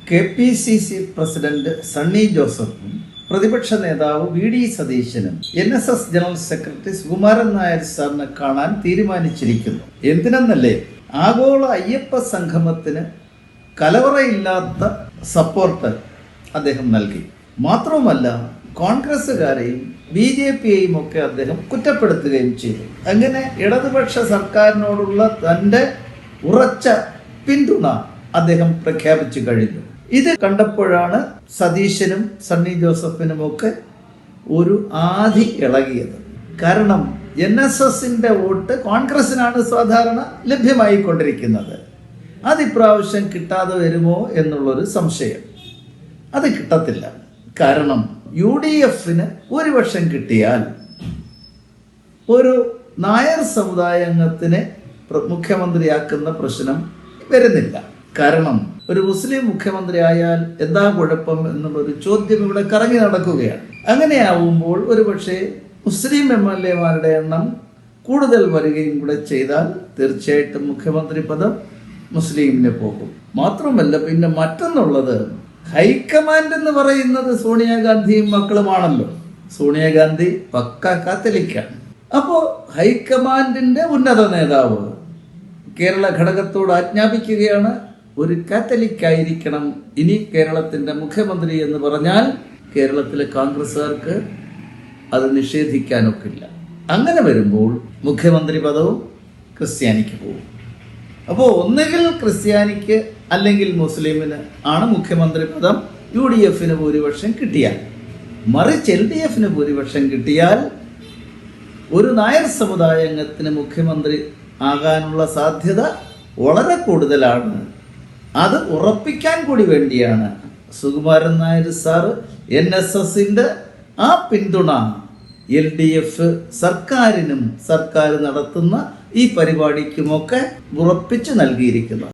KPCC president Sunny ജോസഫും പ്രതിപക്ഷ നേതാവ് VD സതീശനും NSS general secretary Sukumaran Nair സാറിനെ കാണാൻ തീരുമാനിച്ചിരിക്കുന്നു. എന്തിനെന്നല്ലേ, ആഗോള അയ്യപ്പ സംഗമത്തിന് കലവറയില്ലാത്ത സപ്പോർട്ട് അദ്ദേഹം നൽകി. മാത്രവുമല്ല, കോൺഗ്രസ്സുകാരെയും BJPയെയും ഒക്കെ അദ്ദേഹം കുറ്റപ്പെടുത്തുകയും ചെയ്തു. അങ്ങനെ ഇടതുപക്ഷ സർക്കാരിനോടുള്ള തൻ്റെ ഉറച്ച പിന്തുണ അദ്ദേഹം പ്രഖ്യാപിച്ചു കഴിഞ്ഞു. ഇത് കണ്ടപ്പോഴാണ് സതീശനും സണ്ണി ജോസഫിനുമൊക്കെ ഒരു ആധി ഇളകിയത്. കാരണം NSSന്റെ വോട്ട് കോൺഗ്രസിനാണ് സാധാരണ ലഭ്യമായിക്കൊണ്ടിരിക്കുന്നത്. അതിപ്രാവശ്യം കിട്ടാതെ വരുമോ എന്നുള്ളൊരു സംശയം. അത് കിട്ടത്തില്ല. കാരണം UDFന് ഭൂരിപക്ഷം കിട്ടിയാൽ ഒരു നായർ സമുദായ അംഗത്തിനെ മുഖ്യമന്ത്രിയാക്കുന്ന പ്രശ്നം വരുന്നില്ല. കാരണം ഒരു മുസ്ലിം മുഖ്യമന്ത്രി ആയാൽ എന്താ കുഴപ്പം എന്നുള്ളൊരു ചോദ്യം ഇവിടെ കറങ്ങി നടക്കുകയാണ്. അങ്ങനെയാവുമ്പോൾ ഒരുപക്ഷെ മുസ്ലിം MLA-മാരുടെ എണ്ണം കൂടുതൽ വരികയും കൂടെ ചെയ്താൽ തീർച്ചയായിട്ടും മുഖ്യമന്ത്രി പദം മുസ്ലിമിന് പോകും. മാത്രമല്ല, പിന്നെ മറ്റൊന്നുള്ളത്, ഹൈക്കമാൻഡ് എന്ന് പറയുന്നത് സോണിയാഗാന്ധിയും മക്കളുമാണല്ലോ. സോണിയാഗാന്ധി പക്ക കാത്തലിക്കാണ്. അപ്പോൾ ഹൈക്കമാൻഡിന്റെ ഉന്നത നേതാവ് കേരള ഘടകത്തോട് ആജ്ഞാപിക്കുകയാണ്, ഒരു കാത്തലിക്കായിരിക്കണം ഇനി കേരളത്തിന്റെ മുഖ്യമന്ത്രി എന്ന് പറഞ്ഞാൽ കേരളത്തിലെ കോൺഗ്രസ്സുകാർക്ക് അത് നിഷേധിക്കാനൊക്കില്ല. അങ്ങനെ വരുമ്പോൾ മുഖ്യമന്ത്രി പദവും ക്രിസ്ത്യാനിക്ക് പോകും. അപ്പോൾ ഒന്നുകിൽ ക്രിസ്ത്യാനിക്ക് അല്ലെങ്കിൽ മുസ്ലിമിന് ആണ് മുഖ്യമന്ത്രി പദം. UDFന് ഭൂരിപക്ഷം കിട്ടിയാൽ, മറിച്ച് LDFന് ഭൂരിപക്ഷം കിട്ടിയാൽ ഒരു നായർ സമുദായ അംഗത്തിന് മുഖ്യമന്ത്രി ആകാനുള്ള സാധ്യത വളരെ കൂടുതലാണ്. അത് ഉറപ്പിക്കാൻ കൂടി വേണ്ടിയാണ് സുകുമാരൻ നായർ സാറ് NSSന്റെ ആ പിന്തുണ LDF സർക്കാരിനും സർക്കാർ നടത്തുന്ന ഈ പരിപാടിക്കുമൊക്കെ ഉറപ്പിച്ചു നൽകിയിരിക്കുന്നത്.